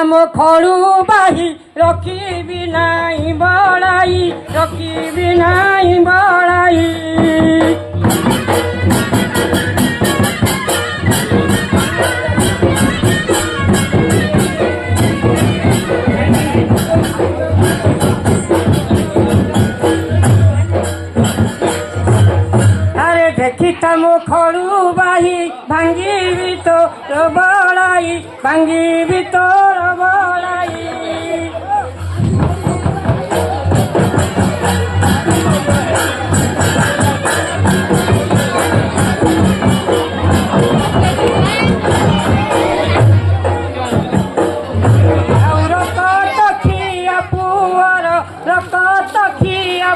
ମୋ ଖଳୁ ବାହି ରଖିବି ନାହିଁ ବଳାଇ ରଖିବି ନାହିଁ ବଳାଇ ଆରେ ଦେଖିଥା ମୋ ଖଳୁ ବାହି ଭାଙ୍ଗିବି ତୋର ବଳାଇ ଭାଙ୍ଗିବି ତୋର ବଳାଇ ଆଉ ରକତ ଖିଆ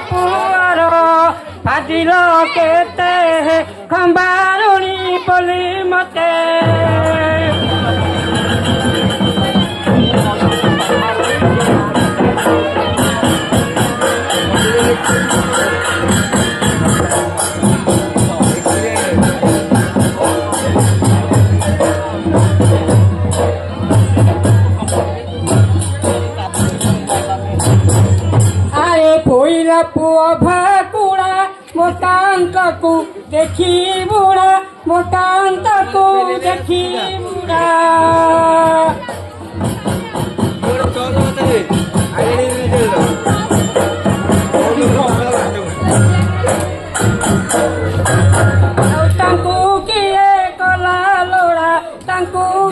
ପୁଅର ଭାଜିଲ କେତେ ଖମ୍ବାରୁଣି ବୋଲି ମତେ ଆରେ ପୋଇଲା ପୁଅ ଭାକୁଡ଼ା ମୋଟାନ୍ତକୁ ଦେଖି ବୁଢ଼ା ମୋଟାନ୍ତକୁ ଦେଖି ବୁଢ଼ା Ahora todo lo que te